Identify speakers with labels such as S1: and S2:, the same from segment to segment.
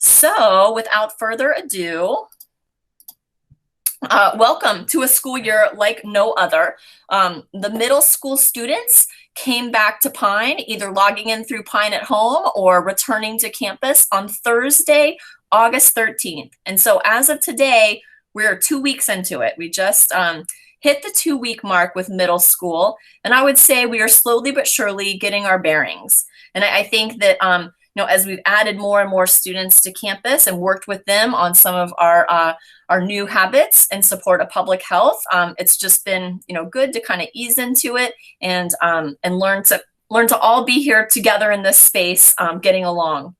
S1: So without further ado, welcome to a school year like no other. The middle school students came back to Pine, either logging in through Pine at home or returning to campus on Thursday, August 13th. And so as of today, we're 2 weeks into it. We just hit the 2 week mark with middle school. And I would say we are slowly but surely getting our bearings. And I think that as we've added more and more students to campus and worked with them on some of our new habits in support of public health, it's just been good to kind of ease into it and learn to all be here together in this space, getting along.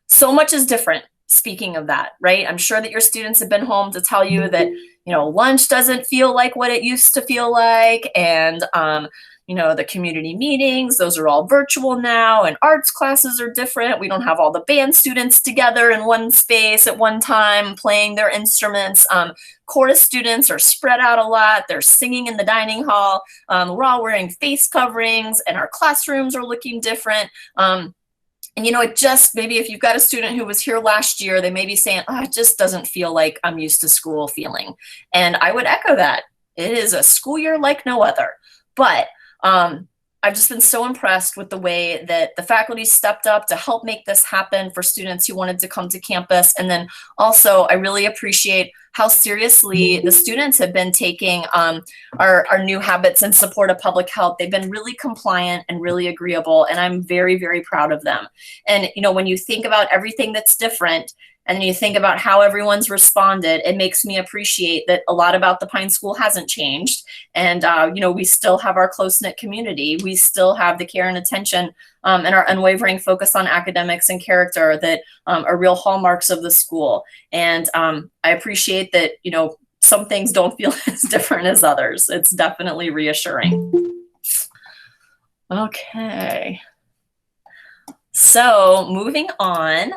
S1: So much is different. Speaking of that, right? I'm sure that your students have been home to tell you that lunch doesn't feel like what it used to feel like, and the community meetings, those are all virtual now, and arts classes are different. We don't have all the band students together in one space at one time playing their instruments. Chorus students are spread out a lot. They're singing in the dining hall. We're all wearing face coverings, and our classrooms are looking different. It just, maybe if you've got a student who was here last year, they may be saying, it just doesn't feel like I'm used to school feeling. And I would echo that. It is a school year like no other. But I've just been so impressed with the way that the faculty stepped up to help make this happen for students who wanted to come to campus. And then also, I really appreciate how seriously the students have been taking our new habits in support of public health. They've been really compliant and really agreeable, and I'm very, very proud of them. And, when you think about everything that's different, and you think about how everyone's responded, it makes me appreciate that a lot about the Pine School hasn't changed. And, we still have our close-knit community. We still have the care and attention and our unwavering focus on academics and character that are real hallmarks of the school. And I appreciate that, some things don't feel as different as others. It's definitely reassuring. Okay. So moving on.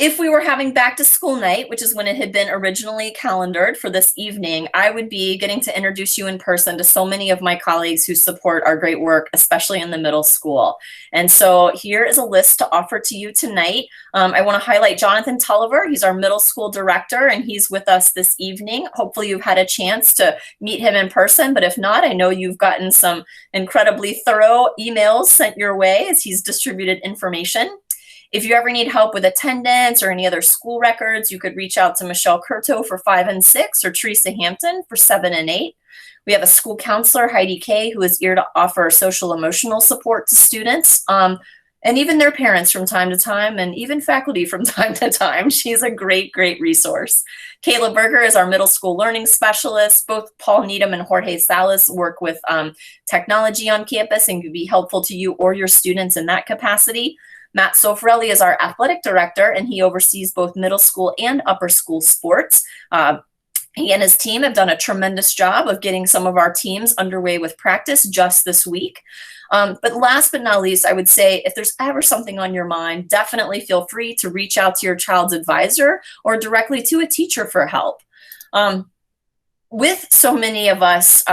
S1: If we were having back to school night, which is when it had been originally calendared for this evening, I would be getting to introduce you in person to so many of my colleagues who support our great work, especially in the middle school. And so here is a list to offer to you tonight. I want to highlight Jonathan Tulliver. He's our middle school director, and he's with us this evening. Hopefully you've had a chance to meet him in person, but if not, I know you've gotten some incredibly thorough emails sent your way as he's distributed information. If you ever need help with attendance or any other school records, you could reach out to Michelle Curto for 5 and 6 or Teresa Hampton for 7 and 8. We have a school counselor, Heidi Kay, who is here to offer social emotional support to students and even their parents from time to time, and even faculty from time to time. She's a great, great resource. Kayla Berger is our middle school learning specialist. Both Paul Needham and Jorge Salas work with technology on campus and can be helpful to you or your students in that capacity. Matt Sofrelli is our athletic director, and he oversees both middle school and upper school sports. He and his team have done a tremendous job of getting some of our teams underway with practice just this week. But last but not least, I would say if there's ever something on your mind, definitely feel free to reach out to your child's advisor or directly to a teacher for help. With so many of us,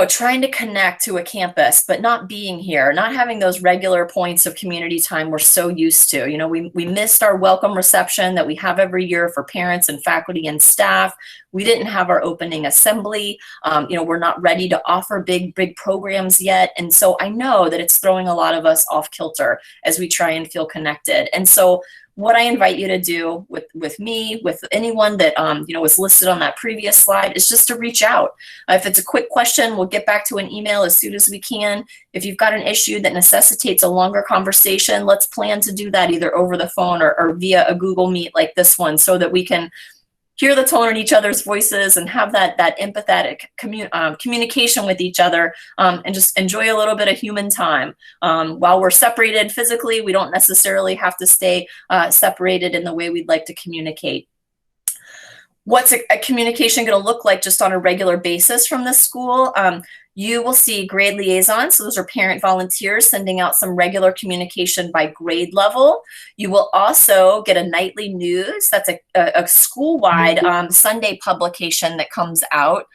S1: trying to connect to a campus, but not being here, not having those regular points of community time we're so used to. We missed our welcome reception that we have every year for parents and faculty and staff. We didn't have our opening assembly. We're not ready to offer big programs yet. And so I know that it's throwing a lot of us off kilter as we try and feel connected. And so what I invite you to do with me, with anyone that was listed on that previous slide, is just to reach out. If it's a quick question, we'll get back to an email as soon as we can. If you've got an issue that necessitates a longer conversation, let's plan to do that either over the phone or via a Google Meet like this one, so that we can hear the tone in each other's voices and have that empathetic communication with each other, and just enjoy a little bit of human time. While we're separated physically, we don't necessarily have to stay separated in the way we'd like to communicate. What's a communication going to look like just on a regular basis from this school? You will see grade liaisons. So those are parent volunteers sending out some regular communication by grade level. You will also get a nightly news. That's a school-wide Sunday publication that comes out.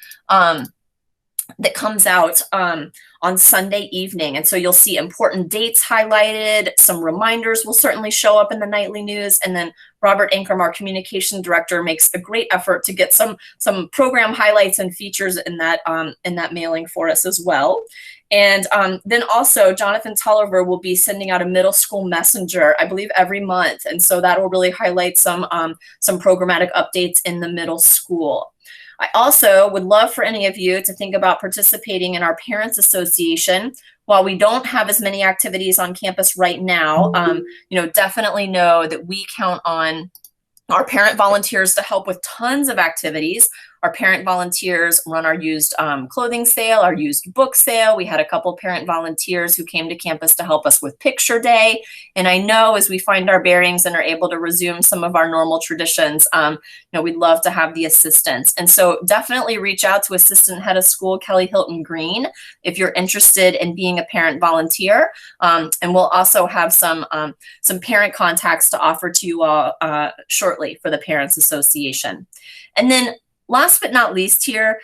S1: that comes out on Sunday evening. And so you'll see important dates highlighted. Some reminders will certainly show up in the nightly news. And then Robert Ankrum, our communication director, makes a great effort to get some program highlights and features in that mailing for us as well. And then also Jonathan Tulliver will be sending out a middle school messenger, I believe, every month. And so that will really highlight some programmatic updates in the middle school. I also would love for any of you to think about participating in our Parents Association. While we don't have as many activities on campus right now, definitely know that we count on our parent volunteers to help with tons of activities. Our parent volunteers run our used clothing sale, our used book sale. We had a couple parent volunteers who came to campus to help us with picture day. And I know as we find our bearings and are able to resume some of our normal traditions, we'd love to have the assistance. And so definitely reach out to Assistant Head of School Kelly Hilton Green if you're interested in being a parent volunteer. And we'll also have some parent contacts to offer to you all shortly for the Parents Association. And then last but not least here,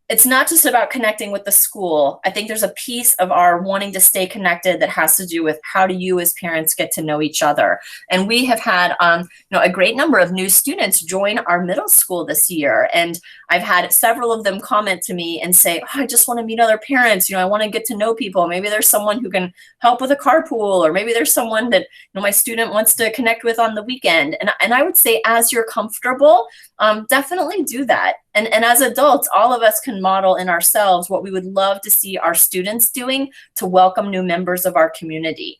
S1: it's not just about connecting with the school. I think there's a piece of our wanting to stay connected that has to do with how do you as parents get to know each other. And we have had a great number of new students join our middle school this year. And I've had several of them comment to me and say, I just want to meet other parents. I want to get to know people. Maybe there's someone who can help with a carpool, or maybe there's someone that my student wants to connect with on the weekend. And I would say, as you're comfortable, definitely do that. And as adults, all of us can model in ourselves what we would love to see our students doing to welcome new members of our community.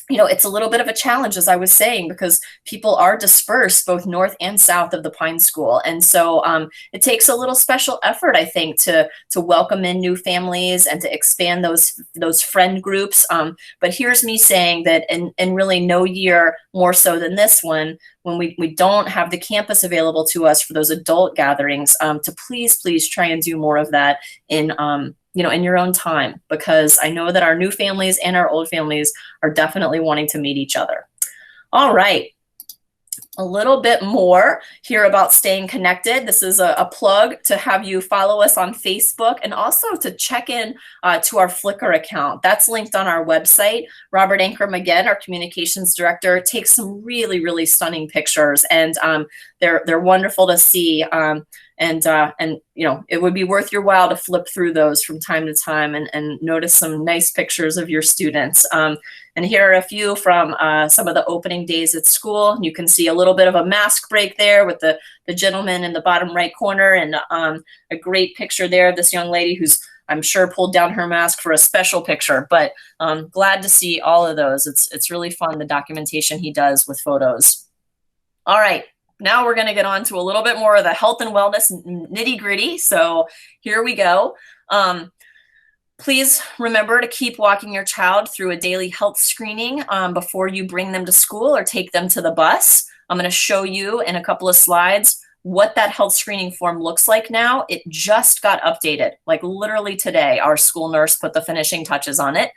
S1: It's a little bit of a challenge, as I was saying, because people are dispersed both north and south of the Pine School. And so it takes a little special effort, I think, to welcome in new families and to expand those friend groups. But here's me saying that in really no year more so than this one, when we don't have the campus available to us for those adult gatherings, to please try and do more of that in your own time, because I know that our new families and our old families are definitely wanting to meet each other. All right. A little bit more here about staying connected. This is a plug to have you follow us on Facebook and also to check in to our Flickr account. That's linked on our website. Robert Ankrum, again, our communications director, takes some really, really stunning pictures, and they're wonderful to see. And it would be worth your while to flip through those from time to time and notice some nice pictures of your students. And here are a few from some of the opening days at school. You can see a little bit of a mask break there with the gentleman in the bottom right corner, and a great picture there of this young lady who's, I'm sure, pulled down her mask for a special picture. But glad to see all of those. It's really fun, the documentation he does with photos. All right. Now we're going to get on to a little bit more of the health and wellness nitty gritty. So here we go. Please remember to keep walking your child through a daily health screening before you bring them to school or take them to the bus. I'm going to show you in a couple of slides what that health screening form looks like now. It just got updated, like literally today. Our school nurse put the finishing touches on it.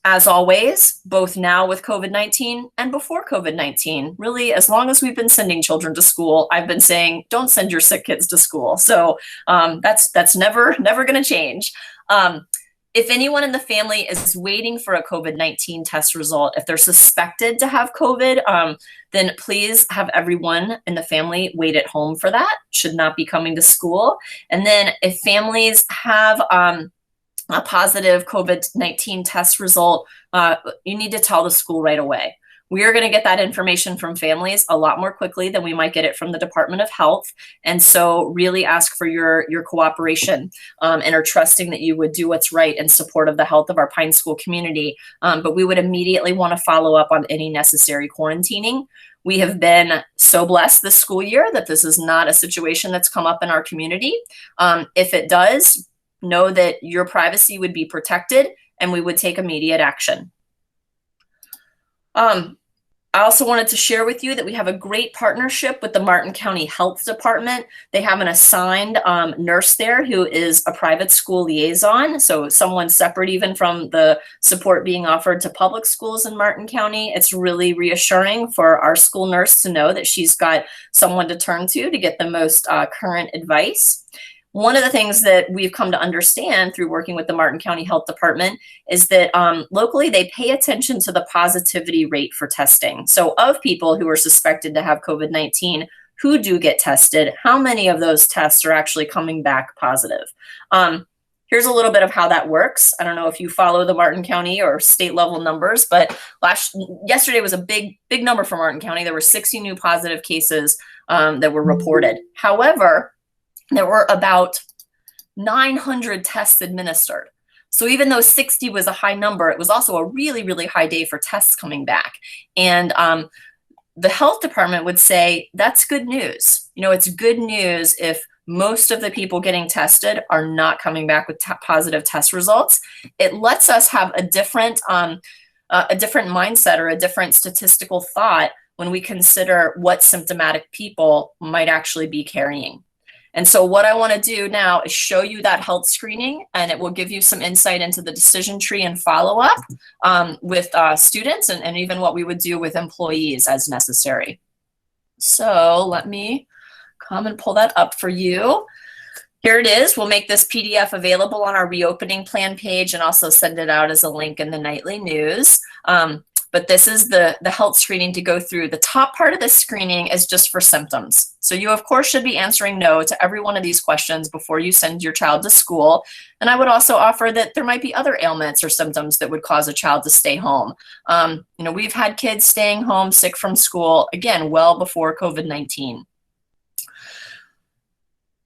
S1: As always, both now with COVID-19 and before COVID-19, really, as long as we've been sending children to school, I've been saying, don't send your sick kids to school. So that's never going to change. If anyone in the family is waiting for a COVID-19 test result, if they're suspected to have COVID, then please have everyone in the family wait at home for that. Should not be coming to school. And then if families have a positive COVID-19 test result, you need to tell the school right away. We are going to get that information from families a lot more quickly than we might get it from the Department of Health. And so really ask for your cooperation and are trusting that you would do what's right in support of the health of our Pine School community. But we would immediately want to follow up on any necessary quarantining. We have been so blessed this school year that this is not a situation that's come up in our community. If it does, know that your privacy would be protected and we would take immediate action. I also wanted to share with you that we have a great partnership with the Martin County Health Department. They have an assigned nurse there who is a private school liaison, so someone separate even from the support being offered to public schools in Martin County. It's really reassuring for our school nurse to know that she's got someone to turn to get the most current advice. one of the things that we've come to understand through working with the Martin County Health Department is that locally they pay attention to the positivity rate for testing. So of people who are suspected to have COVID-19 who do get tested, how many of those tests are actually coming back positive? Here's a little bit of how that works. I don't know if you follow the Martin County or state level numbers, but yesterday was a big number for Martin County. There were 60 new positive cases that were reported. However, there were about 900 tests administered. So even though 60 was a high number, it was also a really, really high day for tests coming back. And the health department would say, that's good news. You know, it's good news if most of the people getting tested are not coming back with positive test results. It lets us have a different mindset or a different statistical thought when we consider what symptomatic people might actually be carrying. And so what I want to do now is show you that health screening, and it will give you some insight into the decision tree and follow-up with students and even what we would do with employees as necessary. So let me come and pull that up for you. Here it is. We'll make this PDF available on our reopening plan page and also send it out as a link in the nightly news. But this is the health screening to go through. The top part of this screening is just for symptoms. So you, of course, should be answering no to every one of these questions before you send your child to school. And I would also offer that there might be other ailments or symptoms that would cause a child to stay home. You know, we've had kids staying home sick from school, again, well before COVID-19.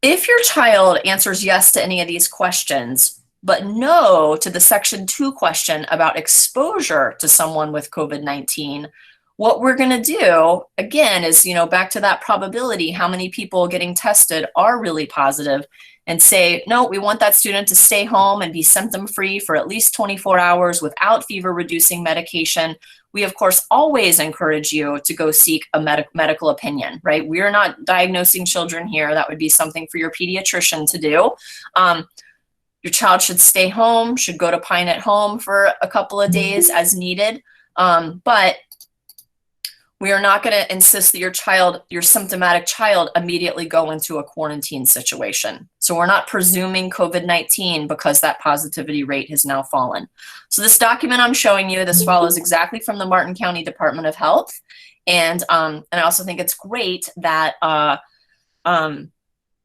S1: If your child answers yes to any of these questions, but no to the Section 2 question about exposure to someone with COVID-19, what we're going to do, again, is, you know, back to that probability, how many people getting tested are really positive, and say, no, we want that student to stay home and be symptom-free for at least 24 hours without fever-reducing medication. We, of course, always encourage you to go seek a medical opinion, right? We are not diagnosing children here. That would be something for your pediatrician to do. Your child should stay home, should go to Pine at Home for a couple of days as needed. But we are not going to insist that your symptomatic child immediately go into a quarantine situation. So we're not presuming COVID-19 because that positivity rate has now fallen. So this document I'm showing you, this follows exactly from the Martin County Department of Health. And I also think it's great that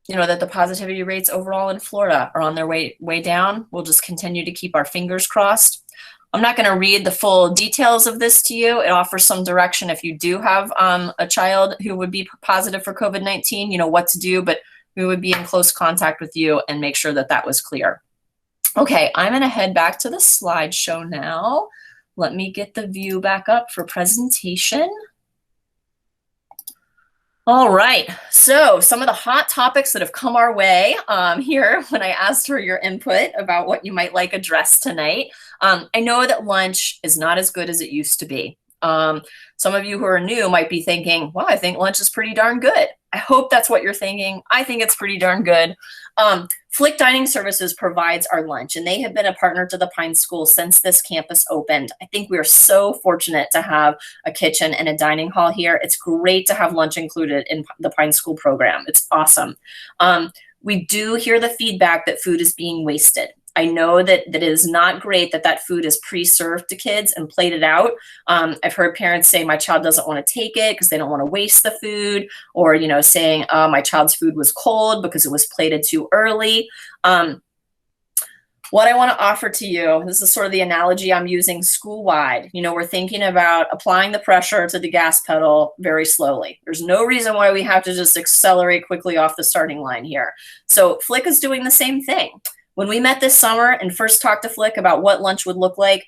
S1: you know, that the positivity rates overall in Florida are on their way down. We'll just continue to keep our fingers crossed. I'm not going to read the full details of this to you. It offers some direction if you do have a child who would be positive for COVID-19, you know what to do, but we would be in close contact with you and make sure that that was clear. Okay, I'm going to head back to the slideshow now. Let me get the view back up for presentation. All right, so some of the hot topics that have come our way here when I asked for your input about what you might like addressed tonight. I know that lunch is not as good as it used to be. Some of you who are new might be thinking, well, I think lunch is pretty darn good. I hope that's what you're thinking. I think it's pretty darn good. Flick Dining Services provides our lunch, and they have been a partner to the Pine School since this campus opened. I think we are so fortunate to have a kitchen and a dining hall here. It's great to have lunch included in the Pine School program. It's awesome. We do hear the feedback that food is being wasted. I know that it is not great that food is pre-served to kids and plated out. I've heard parents say my child doesn't want to take it because they don't want to waste the food, or, you know, saying my child's food was cold because it was plated too early. What I want to offer to you, this is sort of the analogy I'm using school-wide. You know, we're thinking about applying the pressure to the gas pedal very slowly. There's no reason why we have to just accelerate quickly off the starting line here. So Flick is doing the same thing. When we met this summer and first talked to Flick about what lunch would look like,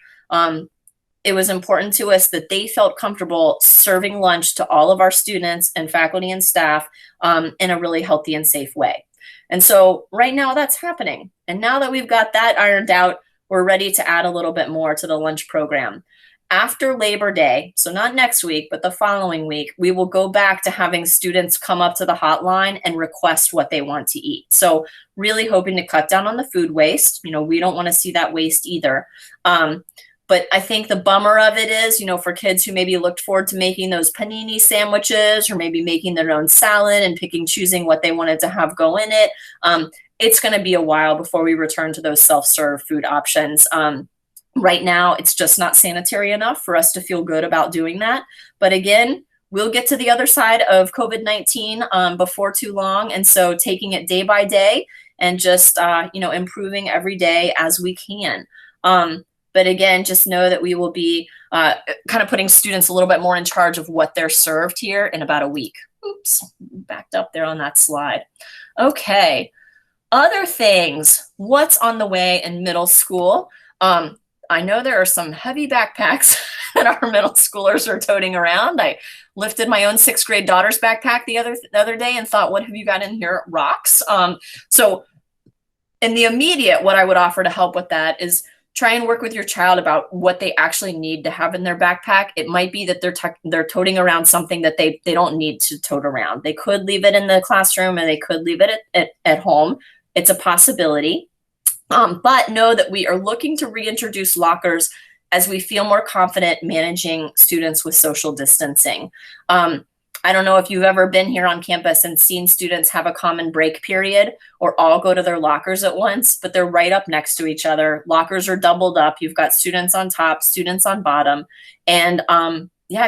S1: it was important to us that they felt comfortable serving lunch to all of our students and faculty and staff in a really healthy and safe way. And so right now that's happening. And now that we've got that ironed out, we're ready to add a little bit more to the lunch program. After Labor Day, so not next week, but the following week, we will go back to having students come up to the hotline and request what they want to eat. So really hoping to cut down on the food waste. You know, we don't want to see that waste either. But I think the bummer of it is, for kids who maybe looked forward to making those panini sandwiches or maybe making their own salad and choosing what they wanted to have go in it, it's going to be a while before we return to those self-serve food options. Right now, it's just not sanitary enough for us to feel good about doing that. But again, we'll get to the other side of COVID-19 before too long. And so taking it day by day and just, improving every day as we can. But again, just know that we will be kind of putting students a little bit more in charge of what they're served here in about a week. Oops, backed up there on that slide. Okay, other things, what's on the way in middle school? I know there are some heavy backpacks that our middle schoolers are toting around. I lifted my own 6th grade daughter's backpack the other day and thought, what have you got in here? Rocks. So in the immediate, what I would offer to help with that is try and work with your child about what they actually need to have in their backpack. It might be that they're toting around something that they don't need to tote around. They could leave it in the classroom and they could leave it at home. It's a possibility. But know that we are looking to reintroduce lockers as we feel more confident managing students with social distancing. I don't know if you've ever been here on campus and seen students have a common break period or all go to their lockers at once, but they're right up next to each other. Lockers are doubled up. You've got students on top, students on bottom. And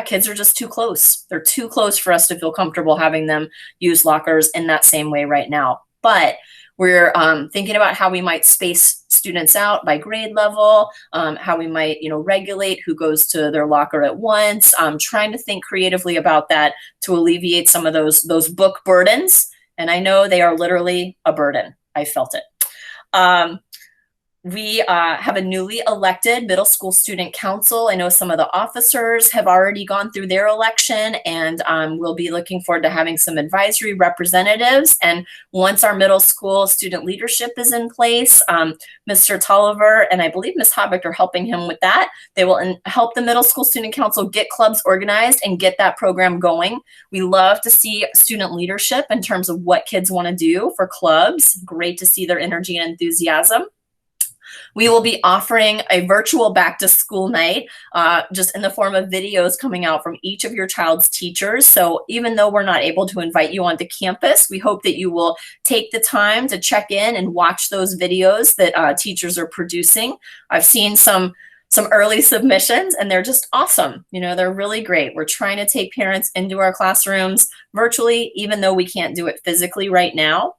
S1: kids are just too close. They're too close for us to feel comfortable having them use lockers in that same way right now. But we're thinking about how we might space students out by grade level, how we might, regulate who goes to their locker at once, trying to think creatively about that to alleviate some of those book burdens. And I know they are literally a burden. I felt it. We have a newly elected middle school student council. I know some of the officers have already gone through their election, and we'll be looking forward to having some advisory representatives. And once our middle school student leadership is in place, Mr. Tolliver and I believe Ms. Habeck are helping him with that. They will help the middle school student council get clubs organized and get that program going. We love to see student leadership in terms of what kids want to do for clubs. Great to see their energy and enthusiasm. We will be offering a virtual back to school night, just in the form of videos coming out from each of your child's teachers. So even though we're not able to invite you onto campus, we hope that you will take the time to check in and watch those videos that teachers are producing. I've seen some early submissions and they're just awesome. They're really great. We're trying to take parents into our classrooms virtually, even though we can't do it physically right now.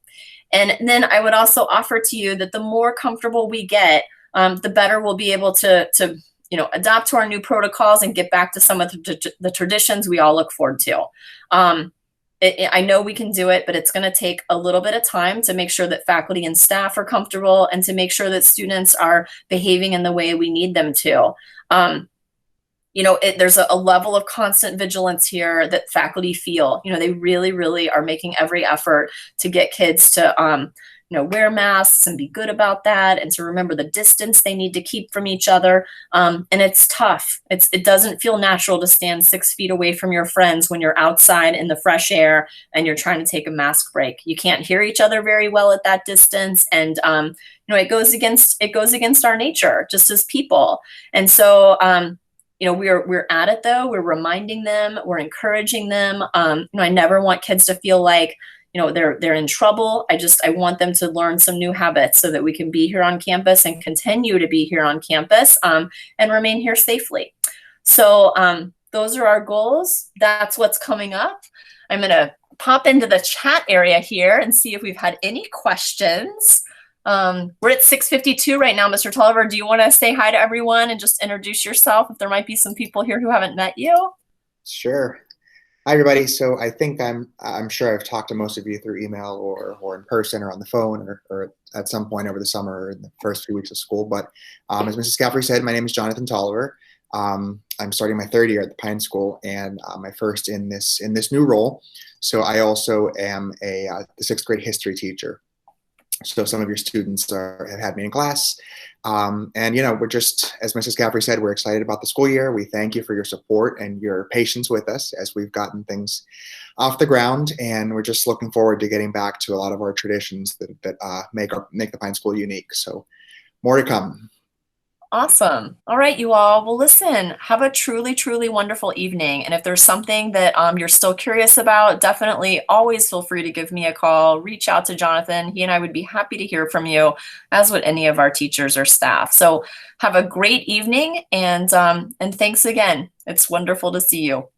S1: And then I would also offer to you that the more comfortable we get, the better we'll be able to adapt to our new protocols and get back to some of the traditions we all look forward to. I know we can do it, but it's going to take a little bit of time to make sure that faculty and staff are comfortable and to make sure that students are behaving in the way we need them to. There's a level of constant vigilance here that faculty feel. They really, really are making every effort to get kids to, wear masks and be good about that and to remember the distance they need to keep from each other. And it's tough. It doesn't feel natural to stand 6 feet away from your friends when you're outside in the fresh air and you're trying to take a mask break. You can't hear each other very well at that distance. And, it goes against our nature just as people. And so, we're at it though. We're reminding them, we're encouraging them. I never want kids to feel like, they're in trouble. I want them to learn some new habits so that we can be here on campus and continue to be here on campus and remain here safely. So those are our goals. That's what's coming up. I'm going to pop into the chat area here and see if we've had any questions. We're at 6:52 right now, Mr. Tolliver. Do you want to say hi to everyone and just introduce yourself if there might be some people here who haven't met you?
S2: Sure. Hi, everybody. So I think I'm sure I've talked to most of you through email or in person or on the phone or at some point over the summer or in the first few weeks of school. But as Mrs. Scalfrey said, my name is Jonathan Tolliver. I'm starting my 3rd year at the Pine School and my first in this new role. So I also am the 6th grade history teacher. So some of your students have had me in class. And, we're just, as Mrs. Caffrey said, we're excited about the school year. We thank you for your support and your patience with us as we've gotten things off the ground. And we're just looking forward to getting back to a lot of our traditions that make the Pine School unique. So more to come.
S1: Awesome. All right, you all. Well, listen, have a truly, truly wonderful evening. And if there's something that you're still curious about, definitely always feel free to give me a call. Reach out to Jonathan. He and I would be happy to hear from you, as would any of our teachers or staff. So have a great evening, and thanks again. It's wonderful to see you.